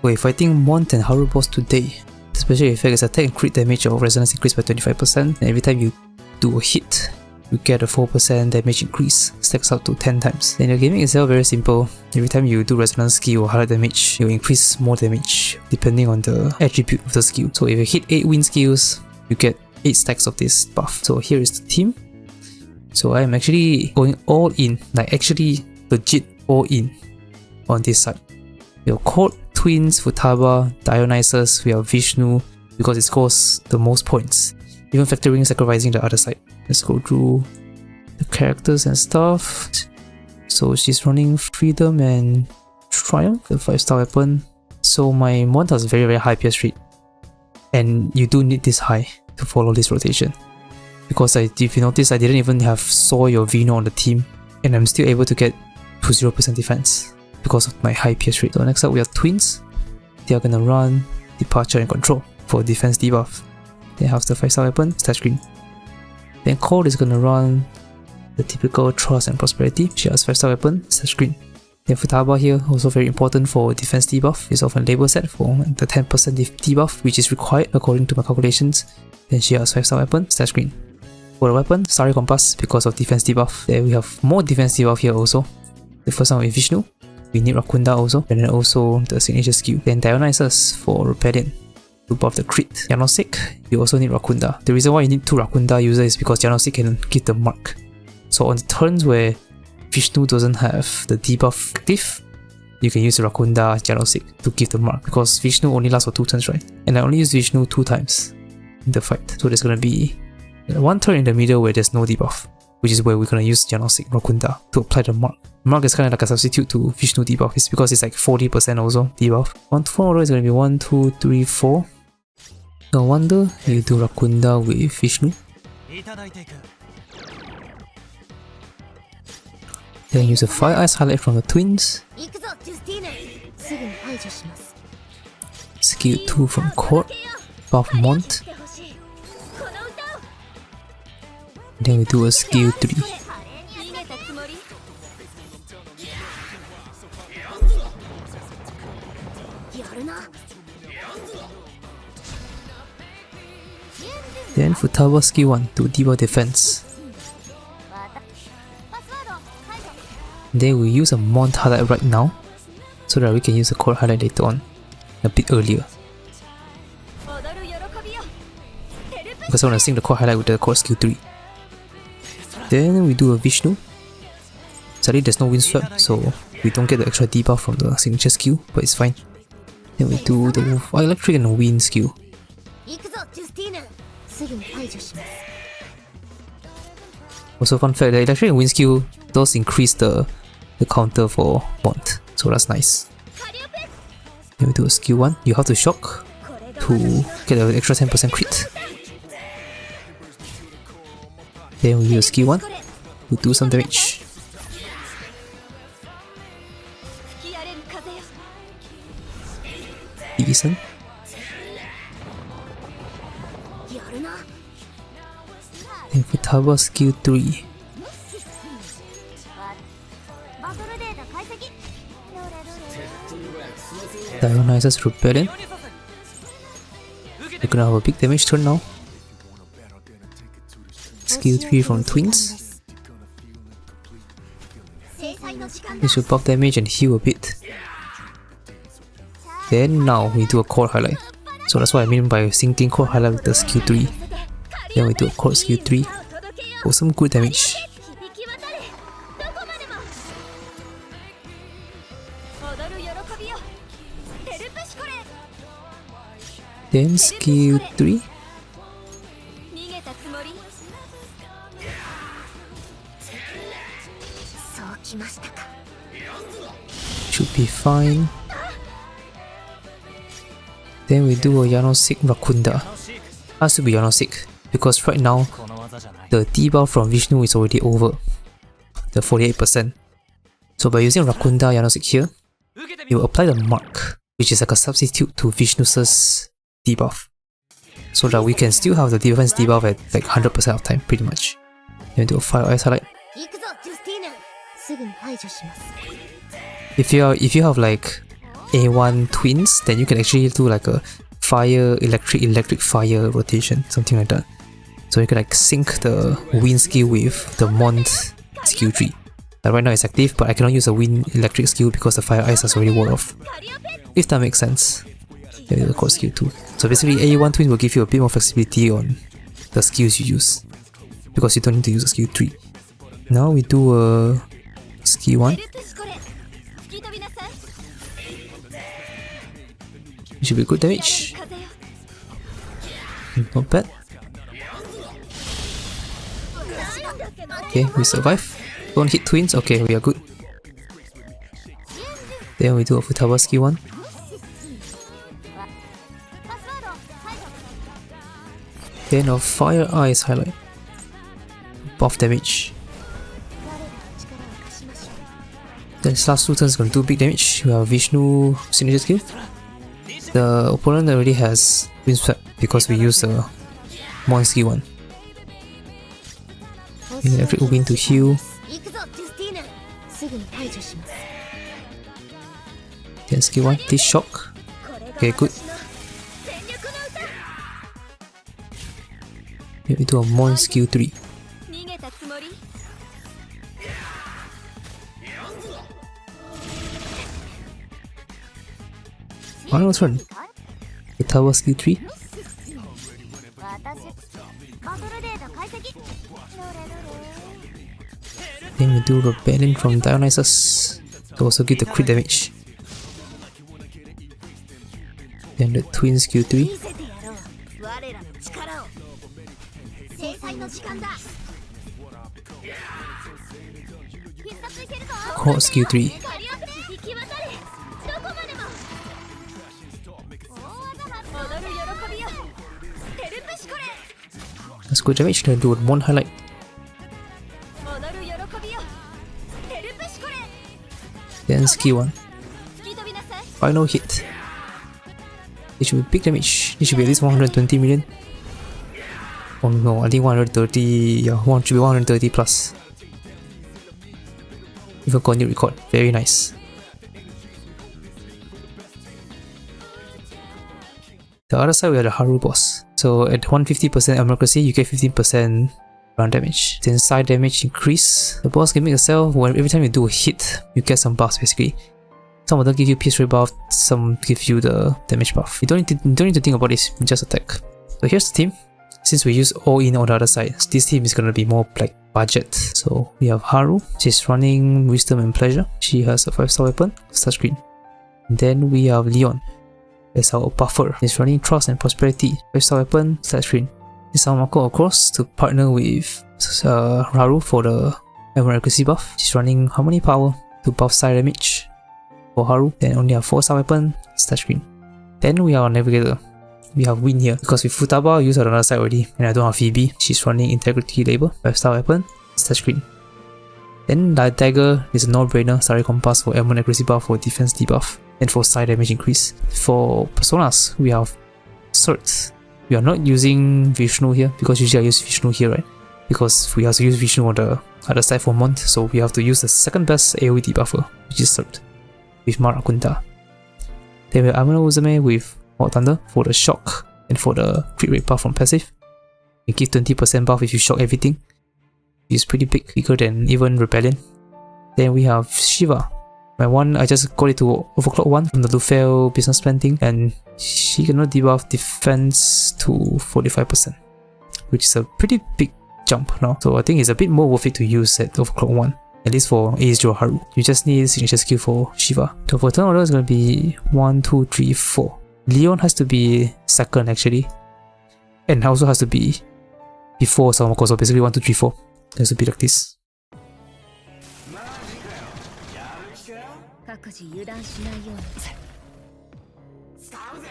We're fighting Mont and Haru boss today. The special effect is attack and crit damage or resonance increased by 25%, and every time you do a hit, you get a 4% damage increase, stacks up to 10 times. And your gimmick itself very simple. Every time you do resonance skill or highlight damage, you increase more damage depending on the attribute of the skill. So if you hit 8 wind skills, you get 8 stacks of this buff. So here is the team. So I am actually going all in, like actually legit all in on this side. We have Court, Twins, Futaba, Dionysus, we have Vishnu because it scores the most points, even factoring sacrificing the other side. Let's go through the characters and stuff. So she's running Freedom and Triumph, the 5-star weapon. So my Mont has very high PS rate, and you do need this high to follow this rotation. Because if you notice, I didn't even have Soy or Vino on the team, and I'm still able to get to 0% defense because of my high PS rate. So next up we have Twins. They are gonna run Departure and Control for defense debuff. They have the 5-star weapon, stat screen. Then Cold is gonna run the typical Trust and Prosperity. She has 5-star weapon, stat screen. Then Futaba here, also very important for defense debuff, is often label set for the 10% debuff which is required according to my calculations. Then she has 5-star weapon, stat screen. For the weapon, Starry Compass because of defense debuff. Then we have more defense debuff here also. The first one with Vishnu. We need Rakunda also, and then also the signature skill. Then Dionysus for Rebellion to buff the crit. Janosik, you also need Rakunda. The reason why you need 2 Rakunda users is because Janosik can give the mark. So on the turns where Vishnu doesn't have the debuff active, you can use Rakunda Janosik to give the mark, because Vishnu only lasts for 2 turns, right? And I only use Vishnu 2 times in the fight. So there's gonna be 1 turn in the middle where there's no debuff, which is where we're gonna use Janosik Rakunda to apply the mark. Mark is kind of like a substitute to Vishnu debuff. It's because it's like 40% also debuff. 1 to 4 order is going to be 1, 2, 3, 4. No wonder you do Rakunda with Vishnu. Then use a Fire Eyes highlight from the Twins. Skill 2 from Court, buff Mont. Then we do a skill 3. Then Futaba skill 1 to debuff defense. Then we use a Mont highlight right now, so that we can use a Core highlight later on, a bit earlier. Because I want to sync the Core highlight with the Core skill 3. Then we do a Vishnu. Sadly there's no Windswept, so we don't get the extra debuff from the signature skill, but it's fine. Then we do the Electric and Wind skill. Also fun fact, the Electric and Wind skill does increase the counter for Mont, so that's nice. Then we do a skill 1, you have to shock to get an extra 10% crit. Then we use skill 1 to do some damage. Decent. Then Futaba skill 3. Dionysus Rebellion. We're gonna have a big damage turn now. Skill 3 from Twins. We should buff damage and heal a bit. Then now we do a Core highlight. So that's what I mean by syncing Core highlight with the skill 3. Then we do a Core skill 3 for some good damage. Then skill 3. Should be fine. Then we do a Janosik Rakunda. Has to be Janosik, because right now the debuff from Vishnu is already over the 48%. So by using Rakunda Janosik here, you apply the mark, which is like a substitute to Vishnu's debuff, so that we can still have the defense debuff at like 100% of time pretty much. Then do a Fire Eyes highlight. If you have like A1 twins, then you can actually do like a fire, electric, fire rotation, something like that. So you can like sync the wind skill with the Mont skill tree. Like right now it's active, but I cannot use the wind electric skill because the fire ice has already worn off. If that makes sense. Yeah, the core skill 2. So basically A1 twin will give you a bit more flexibility on the skills you use, because you don't need to use a skill 3. Now we do a skill 1. It should be good damage. Not bad. Okay, we survive. Don't hit twins. Okay, we are good. Then we do a Futaba skill 1. Then a fire ice highlight. Buff damage. Then this last 2 turns is going to do big damage. We have Vishnu signature skill. The opponent already has Windswept because we use the Mon skill 1. Electric Wind to heal. Then skill 1, this shock. Okay, good. Then we do a Mon skill 3. Final turn. The tower skill 3. Then we do Rebellion from Dionysus to also give the crit damage. Then the twin skill 3. Core skill 3. That's good damage. Then do one highlight. Then skill 1. Final hit. It should be big damage. It should be at least 120 million. Oh no, I think 130. Yeah, should be 130 plus. Even got new record. Very nice. The other side we have the Haru boss. So at 150% democracy, you get 15% round damage. Then side damage increase. The boss can make a cell when every time you do a hit, you get some buffs basically. Some of them give you pierce rate buff, some give you the damage buff. You don't need to think about this, you just attack. So here's the team. Since we use all in on the other side, this team is gonna be more like budget. So we have Haru, she's running Wisdom and Pleasure. She has a 5-star weapon, start screen. And then we have Leon. As our buffer. He's running Trust and Prosperity. 5-star weapon, start screen. This our Marco across to partner with Haru for the Emerald Accuracy buff. She's running Harmony Power to buff side damage for Haru. Then only a 4-star weapon, start screen. Then we have our Navigator. We have Win here because with Futaba used on the other side already, and I don't have Phoebe. She's running Integrity Labor, 5-star weapon, start screen. Then the Dagger is a no-brainer, Starry Compass for Emerald Accuracy buff for defense debuff. And for side damage increase. For personas, we have Cert. We are not using Vishnu here because usually I use Vishnu here, right? Because we have to use Vishnu on the other side for Mont, so we have to use the second best AoE debuffer, which is Cert, with Marakunda. Then we have Amino Uzume with Hot Thunder for the shock and for the crit rate buff from passive. You give 20% buff if you shock everything. It's pretty big, bigger than even Rebellion. Then we have Shiva. My one, I just got it to overclock 1 from the Lufel business plan thing, and she cannot debuff defense to 45%, which is a pretty big jump now. So I think it's a bit more worth it to use at overclock 1, at least for Ace0 Haru. You just need signature skill for Shiva. So for turn order, it's going to be 1, 2, 3, 4. Leon has to be second actually, and also has to be before Samako, so basically 1, 2, 3, 4. It has to be like this. 各自油断しないように。使うぜ。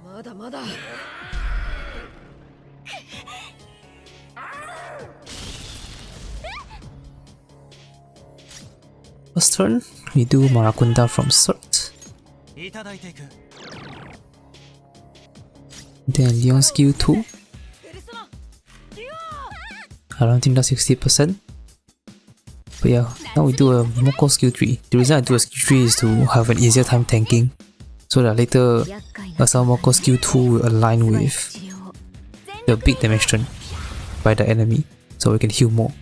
まだまだ。First turn, we do Marakunda from Cert. Then Leon skill 2. I don't think that's 60%. But But yeah, now we do a Moko skill 3. The reason I do a skill 3 is to have an easier time tanking, so that later some Moko skill 2 will align with the big damage turn by the enemy, so we can heal more.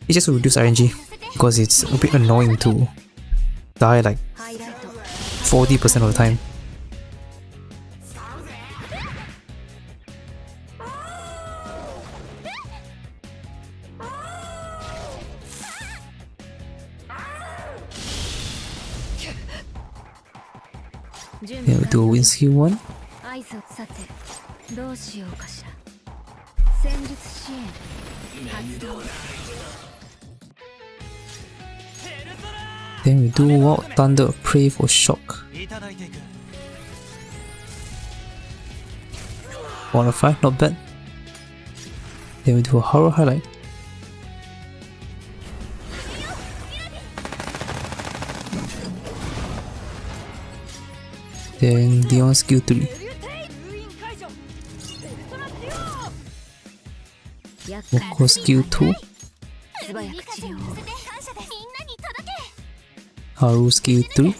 It's just to reduce RNG, because it's a bit annoying to die like 40% of the time. Then we do a win skill 1. Then we do Wild Thunder, pray for shock. 1 out of 5, not bad. Then we do a Haru highlight. Then Dion skill 3. Moko skill 2. Haru skill 3.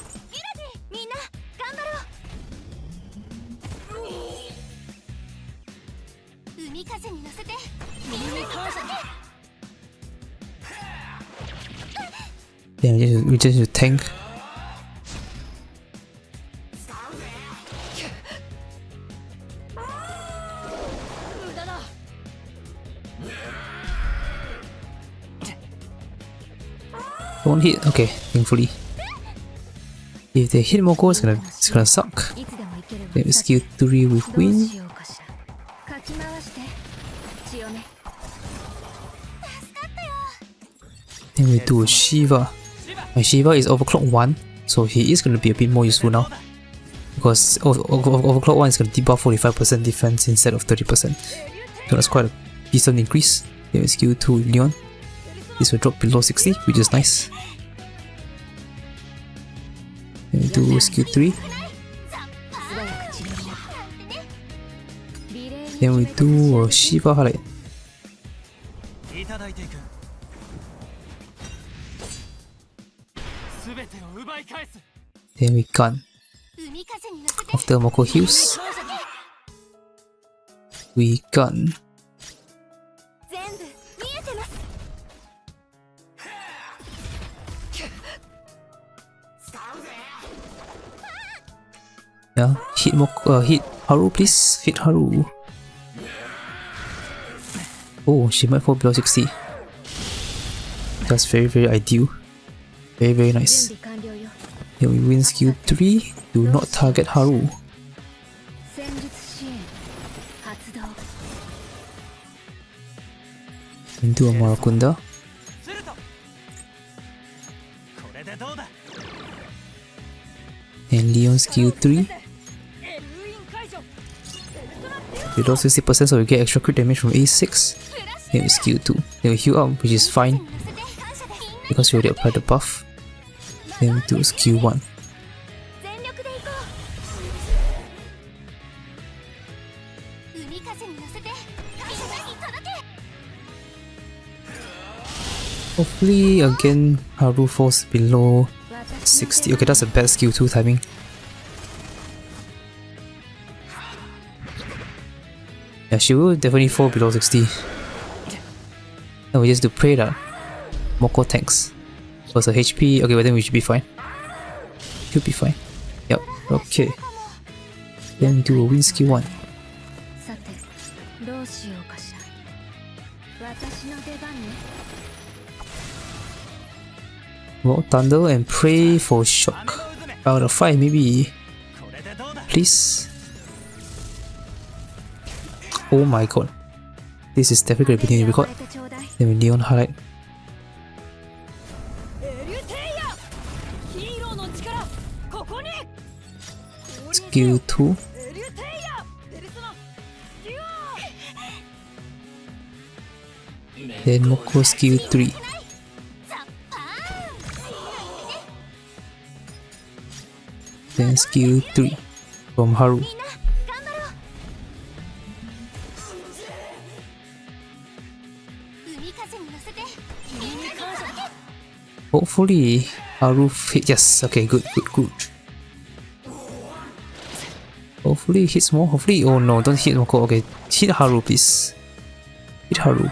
Then we just need to tank. Don't hit, okay, thankfully. If they hit Moko, it's gonna suck. Then we skill 3 with win. Then we do a Shiva. My Shiva is overclock 1, so he is gonna be a bit more useful now. Because overclock 1 is gonna debuff 45% defense instead of 30%. So that's quite a decent increase. Then we skill 2 with Leon. This will drop below 60, which is nice. Then we do skill 3. Then we do a Shiva highlight. Then we gun. After Moko heals, we gun. Yeah, hit Haru, please. Hit Haru. Oh, she might fall below 60. That's very ideal. Very nice. Then we win skill 3. Do not target Haru. And do a Marakunda. And Leon skill 3. Below 60%, so we get extra crit damage from A6. Then we skill 2. Then we heal up, which is fine, because we already applied the buff. Then we do skill 1. Hopefully again Haru falls below 60. Okay, that's a bad skill 2 timing. Yeah, she will definitely fall below 60. Now we just do pray that Moko tanks. Because her HP, okay, but then we should be fine. Should be fine. Yep, okay. Then we do a win skill 1. Well, thunder and pray for shock. Out of 5 maybe. Please. Oh my god. This is definitely going to be the record. Then we Leon highlight. Skill 2. Then Moko skill 3. Then skill 3 from Haru. Hopefully Haru hit. Yes, okay, good. Hopefully it hits more. Hopefully, oh no, don't hit Moko. Okay, hit Haru, please. Hit Haru.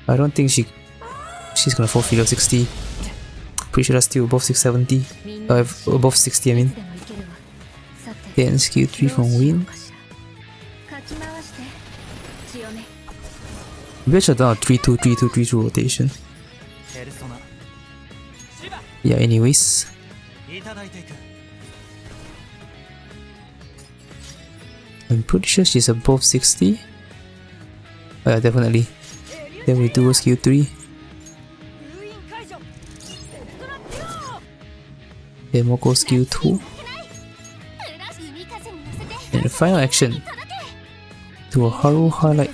I don't think she's gonna fall below 60. Pretty sure that's still above 670. Above 60, I mean. Then skill 3 from Win. Maybe I should have done a 3-2, 3-2, 3-2 rotation. Yeah, anyways. I'm pretty sure she's above 60. Oh yeah, definitely. Then we do a skill 3. Then we'll go skill 2. And the final action. Do a Haru highlight.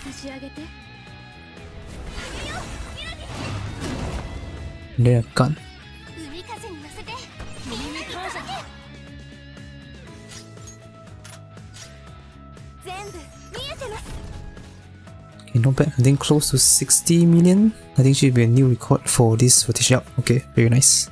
And then a gun. Okay, not bad. I think close to 60 million. I think should be a new record for this rotation. Okay, very nice.